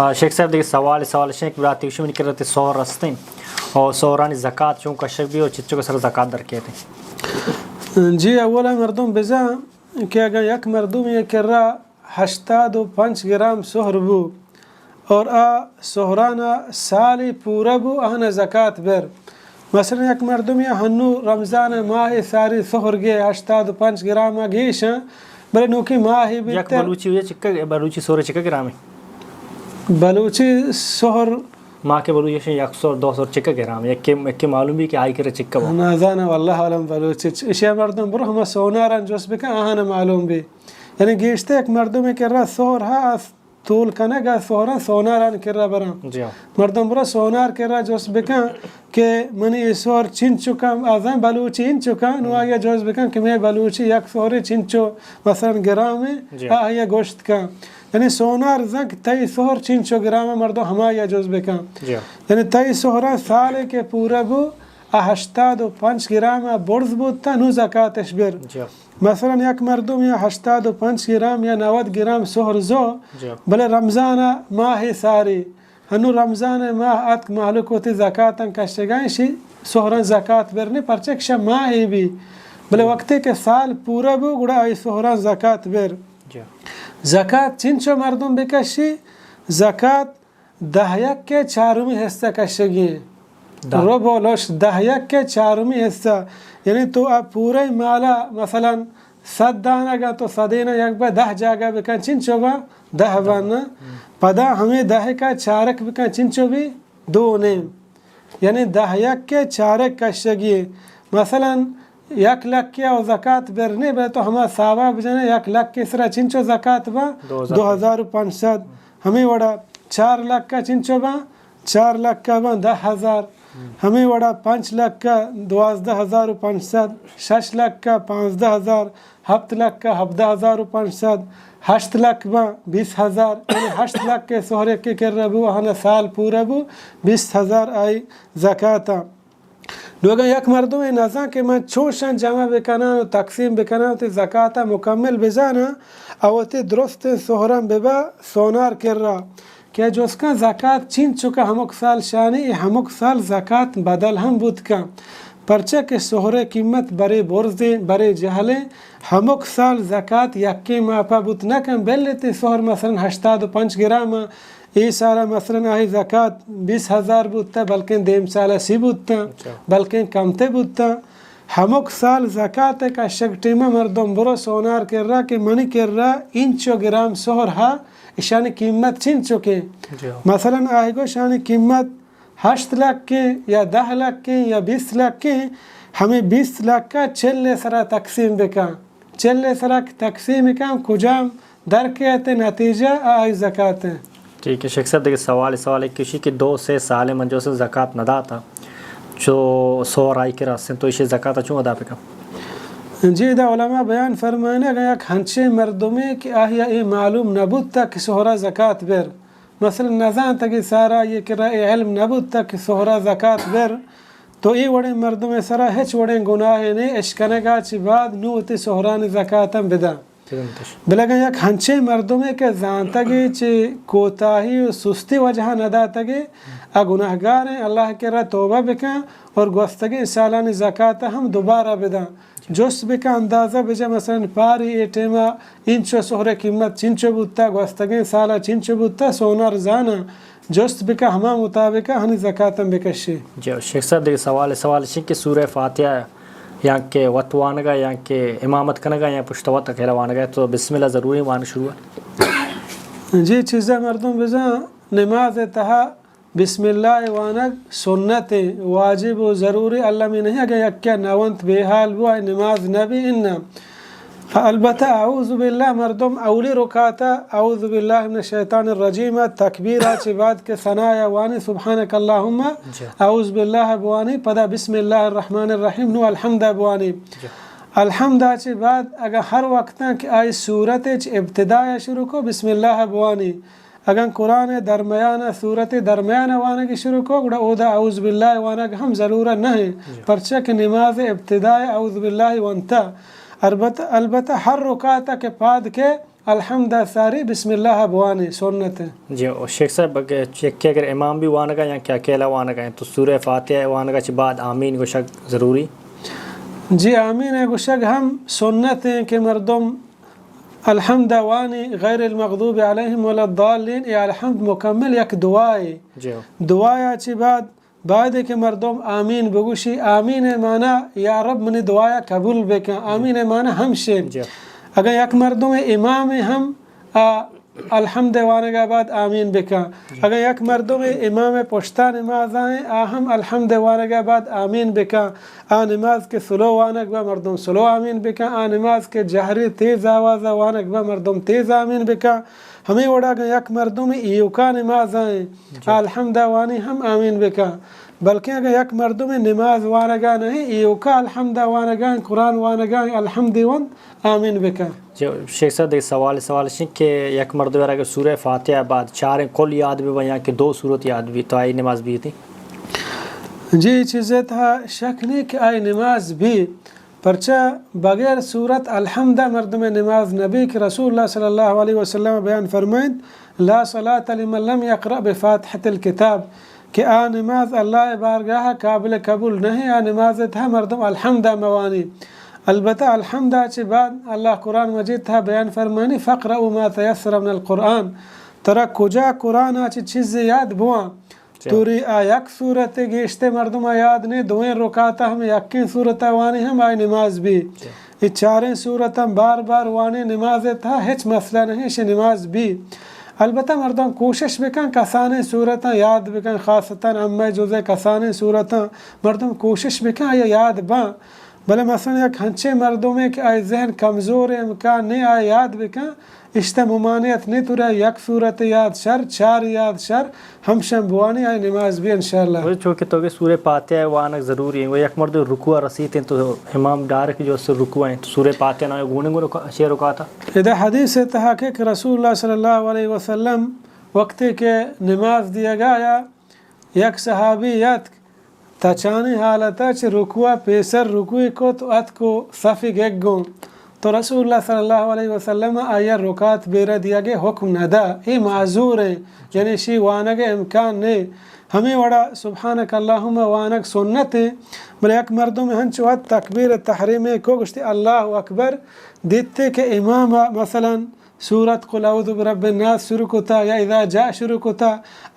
शेख साहब देखिए सवाल शेख ब्राती में कर रहे थे 100 रस्ते और 100 ज़कात चूँ कशक भी और चिच्चों के सर ज़कात दरके थे जी अवला मर्दम बेजा कि अगर एक मर्दम ये कर रहा 85 ग्राम सोहरबू और सोहराना साली पूरा बू अहन ज़कात बेर मसलन एक मर्दम ये हन्नू रमज़ान माह सारी सोहर गे 85 ग्राम गीश बड़े नोकी माह ही भी बलूची हुई चिक्का बलूची 100 चिक्का ग्राम है बलूची सोहर माँ के बलूची 100-200 चिक्का ग्राम एक के मालूम भी कि आई करे चिक्का ना जाना वल्लाह आलम बलूची इशे मर्दम बुर हम सोनारन जोस बिका आहन मालूम भी यानी गीश्ते एक मर्दम में कर रहा सोहर हा तूल कनेगा सोहरा सोनारन कर रहा बरा मर्दम बुरा सोनार कर रहा जोस बिका के मनी सोहर चिन चुका आज़ान बलूची इन चुका नुआया जोस बिका कि मैं बलूची एक सोहरे चिंचो मसलन ग्राम में आया गोश्त का यानी सोनार जंग तई सोहर 300 ग्राम मर्दो हमाया जोस बेका यानी तई सोहरा साल के पूरा बु 85 ग्राम बोर्ज बुता नु ज़कात अशबर मसलन एक मर्दम या 85 ग्राम या 90 ग्राम सोहर जो भले रमज़ान माह सारी हनु रमज़ान माह अत मालूक होती ज़कात कशगाइशी सोहरा ज़कात बेरने परचक्ष माह भी भले वक्ते के साल पूरा बु गुड़ा आई सोहरा ज़कात बेर ज़कात चिंचो मर्दम बेकशी ज़कात 10 के 4वीं हिस्सा कशगी रो बोलोश 10 के 4वीं हिस्सा यानी तो आप पूरे माला मसलन 100 दाना का तो सदेना एक बार 10 जागा बेका चिंचो बा 10 बाना पदा हमें 10 का 4 बेका चिंचो भी 2 ने यानी 10 के 4 कशगी मसलन 1 लाख के और ज़कात बेरने बे तो हमारा सावा बजने 1 लाख के सरा चिंचो ज़कात बा 2500 हमें वड़ा 4 लाख का चिंचो बा 4 लाख का बा 10,000 हमें वड़ा 5 लाख का 12,500 6 लाख का 15,000 7 लाख का 17,500 8 लाख बा 20,000 यानी 8 लाख के सोहरे के कर रबू हना साल पूरा बू 20,000 आई ज़काता लोग एक मर्दों में नज़ा के मैं छोशन जमा बेकना तकसीम बेकना तो ज़काता मुकम्मल बेजाना अवते दुरुस्त सोहरम बेबा सोनार कर रहा क्या जो उसका ज़कात छीन चुका हमक साल शानी हमक साल ज़कात बदल हम बुत का परचा के सोहरे कीमत बड़े बोर्जे बड़े जहले हमक साल ज़कात यक्के मापा बुत न कम बेल लेते सोहर मसलन 85 ग्राम ये सारा मसलन आई ज़कात 20,000 बुत्ता बल्कि देम साल 80 बुत्ता बल्कि कमते बुत्ता हमक साल ज़कात का शक्टिमा मर्दम बुरो सोनार कर रहा कि मनी कर रहा इंचो ग्राम सोहर हा ईशानी कीमत छिन चुके मसलन आएगो शानी कीमत 8 लाख के या 10 लाख के या 20 लाख के हमें 20 लाख का चले सरा तकसीम बेका चले सरा तकसीम का कुजाम दर के आते नतीजा आई ज़कात है। ठीक है शेख साहब देखिए सवाल एक किसी के 2 से साल मंजो से ज़कात नदा था जो 100 राई के रास्ते तो इसे ज़कात अचूँ अदा पे का जी दा उलमा बयान फरमाने गया खंचे मर्दुमे कि आहिया ये मालूम नबूत तक सोहरा ज़कात बेर मसलन नज़ान तक सारा ये किरा इल्म नबूत तक सोहरा ज़कात बेर तो ये वड़े मर्दुमे सरा हेच वड़े गुनाह ने इश्कनेगा ची बाद नूती सोहरान ज़कातम बिदा बिलगा या खंचे मर्दुमे के जानतगे चे कोताही सुस्ती वजह नदा तगे आ गुनाहगार हैं अल्लाह के रा तौबा बिका और गोस्तगे सालानी ज़कात हम दोबारा बिदा जोश बिका अंदाज़ा बिजा मसलन पारी ए टेमा इंचो सोहरे कीमत चिंचो बुत्ता गोस्तगे साला चिंचो बुत्ता सोनार जाना जोश बिका हमा मुताबिका हनी ज़कातम बिकशी जी शेख साहब देखिए सवाल कि सूरह फातिहा यहाँ के वतवानगा यहाँ के इमामत कनगा या पुश्तवत अकेला वानगा तो बिस्मिल्लाह ज़रूरी मान शुरू है जी चीज़ा मर्दों बिजा नमाज तहा बिस्मिल्लाह वानग सुन्नत वाजिब व ज़रूरी अल्लाह में नहीं अगर क्या नवंत बेहाल हुआ नमाज नबी इन्ना अलबत्ता आऊज़ु बिल्लाह मर्दम अवली रुकाता आऊज़ु बिल्लाह मिनश शैतानिर रजीम तकबीर के बाद के सनाया वानी सुब्हानक अल्लाहुम्मा आऊज़ु बिल्लाह बुआनी पदा बिस्मिल्लाहिर रहमानिर रहीम नु अल्हम्द बुआनी अल्हम्द के बाद अगर हर वक्त की आई सूरत इब्तिदा शुरू को बिस्मिल्लाह बुआनी अगर कुरान दरमियाना सूरत दरमियाना वाना की शुरू को गुड़ा ओदा आऊज़ु बिल्लाह वाना हम ज़रूरत नहीं परचा के नमाज इब्तिदा आऊज़ु बिल्लाह वंता अलबत्ता हर रुकात के बाद के अल्हम्द सारी बिस्मिल्लाह बुआनी सुन्नत है। जी और शेख साहब के अगर इमाम भी वान का या क्या अकेला वान का है तो सूरह फातिहा वान का बाद आमीन को शक ज़रूरी। जी आमीन है गुशक हम सुन्नत हैं कि मर्दम अल्हम्द वानी गैर मग़दूब अलैहिम वलद्दालिन या अल्हम्द मुकम्मल एक दुआए दुआया ची बाद के मर्दम आमीन बगुशी आमीन है माना या रब मने दुआया कबूल बेका आमीन है माना हम शेर अगर एक मर्दों में इमाम हम अल्हम्द वाने के बाद आमीन बेका अगर एक मर्दों में इमाम पुश्ता नमाज आए हम अल्हम्द वाने के बाद आमीन बेका नमाज के स्लो वाने के बाद मर्दों स्लो आमीन बेका नमाज के जहरी तेज़ आवाज़ वाने के बाद मर्दों तेज़ आमीन बेका हमें उड़ा गए एक मर्दों में यूका नमाज आए अल्हम्द वानी हम आमीन बेका बल्कि अगर एक मर्दों में नमाज वानगा नहीं यूका अल्हम्द वानगा कुरान वानगा अल्हम्द वन आमीन बेका। जो शेख साहब एक सवाल के एक मर्द अगर सूरह फातिहा बाद चार कुल याद भी वहाँ के दो सूरत याद भी तो आई नमाज भी थी। जी चीज़ें था शक नहीं कि आई नमाज भी परचा बगैर सूरत अल्हम्द मर्द में नमाज नबी के रसूलुल्लाह सल्लल्लाहु अलैहि वसल्लम बयान फरमाइन ला सलात लिमन लम यक़रा बिफ़ातिहतिल किताब कि नमाज अल्लाह बारगाह काबिल कबूल नहीं नमाज था मर्दम अल्हम्द मवानी अलबत्ता अल्हम्द के बाद अल्लाह कुरान मजीद था बयान फरमानी फ़क़रऊ मा तयस्सर मिनल कुरान तरा कुजा कुरान आची चीज़ याद बुआ तूरी एक सूरत गेश्ते मर्दम याद ने दोएं रुकाता हम यक्की सूरत वानी हम आई नमाज भी ये चारें सूरत हम बार बार वानी नमाज था हिच मसला नहीं शे नमाज भी अलबत्ता मर्दम कोशिश बिकन कसाने सूरत याद बिकन ख़ासतन अम्मे जुज़े कसाने सूरत मर्दम कोशिश बिकन ये याद बा भले मसलन एक हंचे मर्दों में कि आए जहन कमज़ोर इम्कान नहीं आए याद बिकन इश्ते मुमानियत नहीं तुरा एक सूरत याद शर चार याद शर हम शंभुआनी आए नमाज भी इंशाअल्लाह वो चूँकि तो सूरह फातिहा वाना ज़रूरी है वो एक मर्द रुकुआ रसीद हैं तो इमाम डायरेक्ट जो उससे रुकुआ हैं तो सूरह फातिहा ना गुने शेर रुका था इधर हदीस से तहक़ीक़ रसूलुल्लाह सल्लल्लाहु अलैहि वसल्लम वक्त के नमाज दिया गया एक सहाबियत तचानी हालत रुकुआ पेसर रुकुए को तो अत को सफ़ी गेग गो तो रसूलुल्लाह सल्लल्लाहु अलैहि वसल्लम आया रुकात बेरा दिया गया हुक्म नदा ये माजूर है यानी शी वानग इम्कान ने हमें वड़ा सुबहानक अल्लाहुम्मा वानक सुन्नत है भले एक मर्दों में हंच वत तकबीर तहरीम को गुश्ती अल्लाह अकबर देते के इमाम मसलन सूरत कुल अऊज़ु बिरब्बिन नास शुरू कोता या इज़ा जा शुरू कोता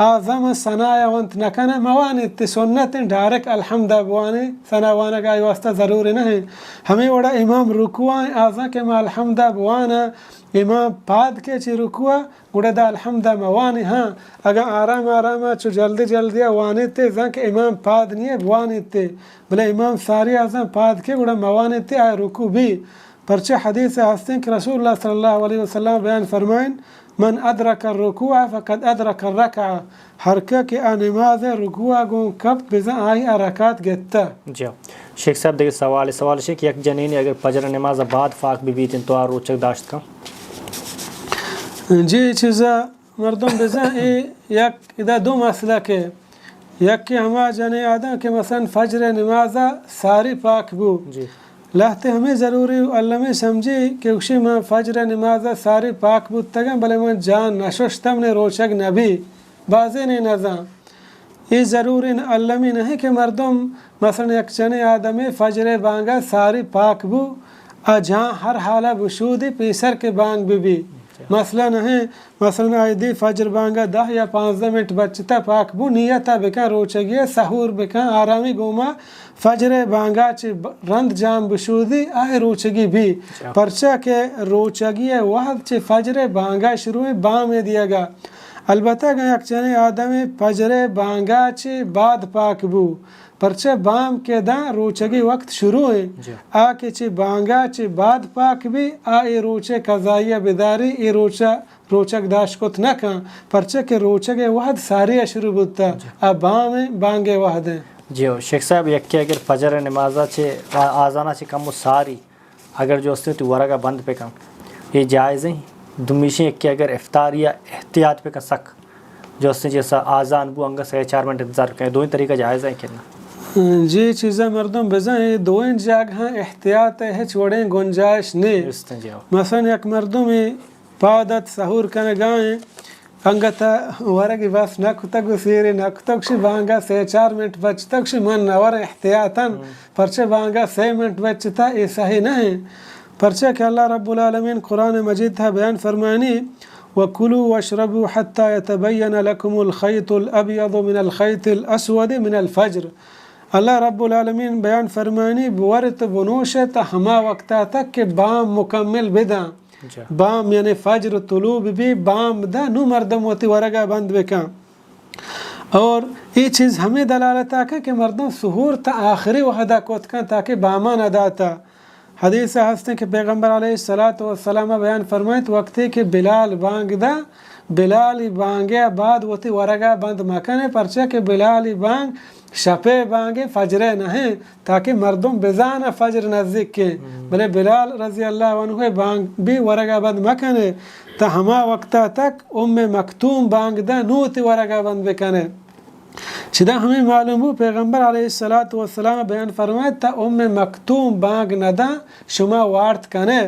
आज़म सनाया वंत नकना मवानी ते सुन्नत डायरेक्ट अल्हम्द बुआनी सना वाना का वास्ता ज़रूरी नहीं हमें वड़ा इमाम रुकुआ आज़ा के मा अल्हम्द बुआना इमाम पाद के ची रुकुआ गुड़दा अल्हम्द मवानी हाँ अगर आराम आराम चु जल्दी जल्दी वानी ते जंक इमाम पाद नहीं बुआनी ते भले इमाम सारी आज़ा पाद के गुड़ा मवानी ते आए रुकू भी परचे हदीस हस्ते कि रसूलुल्लाह सल्लल्लाहु अलैहि वसल्लम बयान फरमाइन मन अदरक रुकुआ फ़क़द अदरक रकअ हरका के नमाज रुकुआ गो कब बिज़ा आई रकात गेता। जी शेख साहब देखिए सवाल शेख एक जनीन अगर फजर नमाज बाद फाक भी बीत तो रोचक दाश्त का जी चीज़ा मर्दों बिज़ा एक इधर दो मसला के एक के हमा जने आदम के मसलन फजर नमाजा सारी पाक बू जी लाते हमें ज़रूरी अल्लाह में समझी कि उसी में फजर नमाज सारी पाक बुत तक भले में जान नशोस्तम ने रोचक नबी बाजे ने नज़ा ये ज़रूरी अल्लाह में नहीं कि मर्दम मसलन एक चने आदमी फजर बांगा सारी पाक बू जहाँ हर हाला बशूदी पीसर के बांग भी मसला नहीं मसलन आयदी फजर बांगा 10 या 15 मिनट बचता पाक बू नियता बेका रोचगी सहूर बेका आरामी गोमा फजर बांगा चे रंद जाम बशूदी आए रोचगी भी परचा के रोचगी वह चे फजर बांगा शुरू में बां में दिया गा अलबत्ता गए अक्चने आदमी फजर बांगा चे बाद पाक बू परचा बाम के दा रोचगी वक्त शुरू है आ के चे बांगा चे बाद पाक भी आ ए रोचे कज़ाइया बिदारी ए रोचक दाश को न का परचा के रोचगे वहद सारी शुरू बुता आ बाम बांगे वहद है। जी शेख साहब एक के अगर फजर नमाजा चे आजाना चे कम सारी अगर जो उसने तो वरा का बंद पे कम ये जायज़ है दुमिशी एक के अगर इफ्तार या एहतियात पे का सक जो उसने जैसा आज़ान बू अंग से 4 मिनट इंतज़ार करें दो ही तरीका जायज़ है कितना जी चीज़ें मर्दों बेजा दो जगह एहतियात है छोड़े गुंजाइश ने मसलन एक मर्दों में پادت سحور کنگائیں انگتا ورگی بس نکتگو سیری نکتگشی بانگا 3-4 منٹ بچتگشی من نور احتیاطاً پرچہ بانگا 6 منٹ بچتا یہ صحیح نہیں پرچہ کہ اللہ رب العالمین قرآن مجید تھا بیان فرمانی وَكُلُوا وَاشْرَبُوا حَتَّى يَتَبَيَّنَ لَكُمُ الْخَيْطُ الْأَبْيَضُ مِنَ الْخَيْطِ الْأَسْوَدِ مِنَ الْفَجْرِ اللہ رب العالمین بیان فرمانی بورت بنوشت ہما وقتا تک کہ بام مکمل بدا بام یعنی فجر طلوع بھی بام دا نو مردم ہوتی ورگا بند بکا اور یہ چیز ہمیں دلالت آکے کہ مردم سحور تا آخری وحدہ کوت کن تاکہ بامان ادا تا حدیث ہستے کہ پیغمبر علیہ السلام بیان فرمائیت وقتی کہ بلال بانگ دا بلالی بانگے بعد وتی ورگا بند مکنے پرچہ کہ بلالی بانگ شپے بانگے فجرے نہیں تاکہ مردم بزان فجر نزدیک کے بلے بلال رضی اللہ عنہ بانگ بھی ورگا بند مکنے تا ہما وقتا تک مکتوم بانگ دا نوتی ورگا بند بکنے چدا ہمیں معلوم ہو پیغمبر علیہ السلام بیان فرمائے تا مکتوم بانگ ندا شما وارت کنے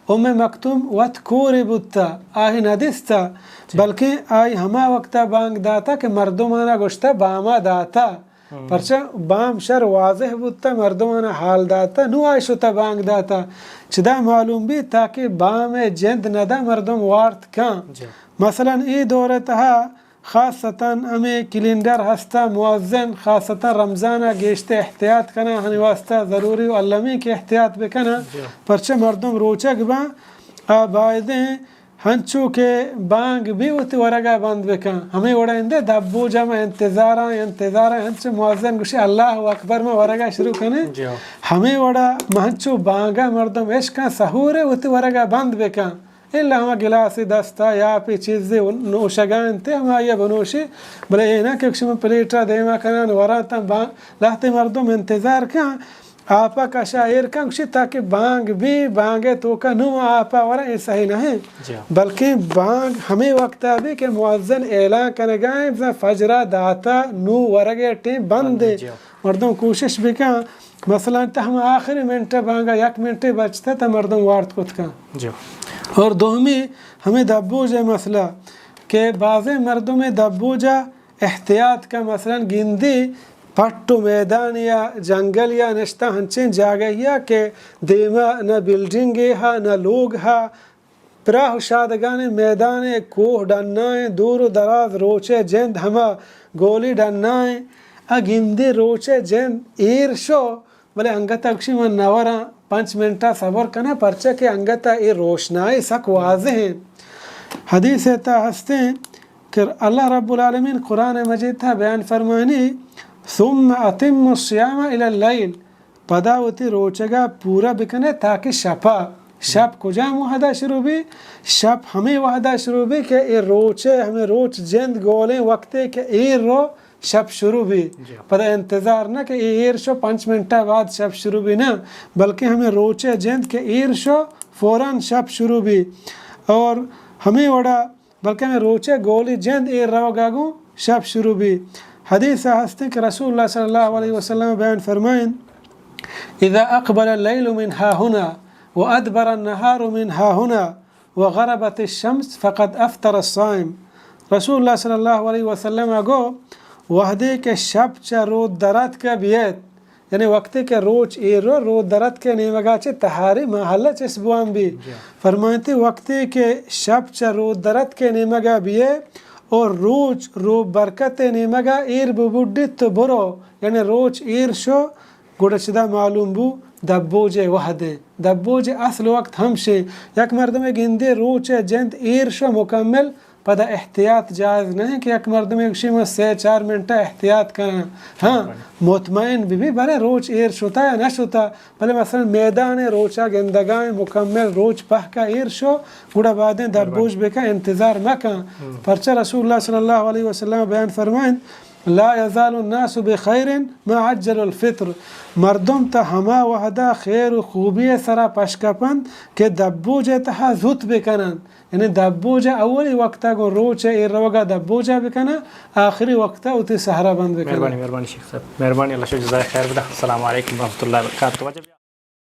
مکتوم وات کوری بودتا آہی ندستا بلکہ آئی ہما وقتا بانگ داتا کہ مردمانا گوشتا باما داتا پرچہ بام شر واضح بودتا مردمانا حال داتا نو آئی شتا بانگ داتا چدا معلوم بھی تاکہ بام جند ندا مردم وارت کان مثلا ای دورتها خاصتاً ہمیں کلینڈر ہستا موازن خاصتاً رمضانہ گیشتے احتیاط کنا ہنی واسطہ ضروری و علمی کے احتیاط بکنا پرچہ مردم روچک با آبائدیں ہنچو کے بانگ بھی ہوتی ورگا بند بکن ہمیں وڑا اندے دبو جمع انتظارا ہنچو موازن گوشی اللہ اکبر میں ورگا شروع کنے ہمیں وڑا ہنچو بانگا مردم عشقا سحورے ہوتی ورگا بند بکن إلا هما گلاسی دستا یا پی چیزی نوشگان تی ہما یا بنوشی بلے اینا کہ کشم پلیٹا دیما کنن وراتا لحظی مردم انتظار کن آپا کا شاعر کن کشی تاکہ بانگ بھی بانگے تو کا نو آپا ورا یہ صحیح نہیں بلکہ بانگ ہمیں وقتا بھی کہ معزن اعلان کنگائیں فجرہ داتا نو ورگے ٹیم بند مردم کوشش بھی کن مثلا تا ہم آخری منٹ بانگا 1 منٹ بچتا تا مردم وارد کت کن اور دومی ہمیں دبوجہ مسئلہ کہ بعض مردوں میں دبوجہ احتیاط کا مثلا گندی پٹو میدان یا جنگل یا نشتہ ہنچین جاگہیا کہ دیما نہ بلڈنگ ہا نہ لوگ ہا پراہ شادگان میدان کوہ ڈنائیں دور و دراز روچے جند ہما گولی ڈنائیں گندی روچے جند ایر شو بلے انگتا اکشی من نورا 5 منٹا صبر کنا پرچہ کے انگتا یہ روشنائی سک واضح ہیں حدیث تا ہستے کہ اللہ رب العالمین قرآن مجید تھا بیان فرمانی ثم اتم الصیام الى اللیل پداوتی روچگا پورا بکنے تاکہ شب کجا وحدہ شروع بھی شب ہمیں وحدہ شروع بھی کہ یہ روچے ہمیں روچ جند گولیں وقتے کہ ایر رو شب شروع بھی پتہ انتظار نہ کہ ایر شو 5 منٹہ بعد شب شروع بھی نہ بلکہ ہمیں روچے جند کے ایر شو فوراً شب شروع بھی اور ہمیں وڑا بلکہ ہمیں روچے گولی جند ایر رو گاگوں شب شروع بھی حدیث ہستے کہ رسول اللہ صلی اللہ علیہ وسلم بیان فرمائیں اذا اقبل اللیل من ها هنا وادبر النهار من ها هنا وغربت الشمس فقد افطر الصائم رسول اللہ صلی اللہ علیہ وسلم گو وحدے کے شب چا رود درات کا بیت یعنی وقتی کے روچ ایرو رود درات کے نیمگا چے تحاری محلہ چس بوام بھی فرمائیتی وقتی کے شب چا رود درات کے نیمگا بیت اور روچ رو برکت نیمگا ایر ببوڈی تو برو یعنی روچ ایر شو گوڑا چدا معلوم بو دبوج وحدے دبوج اصل وقت ہمشے یک مردم گندے روچ جند ایر شو مکمل پدا احتیاط جائز نہیں کہ ایک مردم ایک شی میں 3-4 منٹہ احتیاط کرنا ہاں مطمئن بھی بلے روچ ایر شوتا یا نہ شوتا بلے مثلا میدان روچا گندگائیں مکمل روچ پہ کا ایر شو گوڑا بعدیں دبوج بے کا انتظار مکا پرچہ رسول اللہ صلی اللہ علیہ وسلم بیان فرمائیں لا يزال الناس بخير ما عجل الفطر مردم تا ہما وحدہ خیر و خوبی سرا پشکپن کہ دبوجہ تہا زوت بکنن یعنی دبوجہ اولی وقتا کو روچہ ایر روگا دبوجہ بکنا آخری وقتا اتی سہرہ بند بکنا مہربانی شیخ صاحب مہربانی اللہ شکر جزائے خیر بدا السلام علیکم ورحمۃ اللہ وبرکاتہ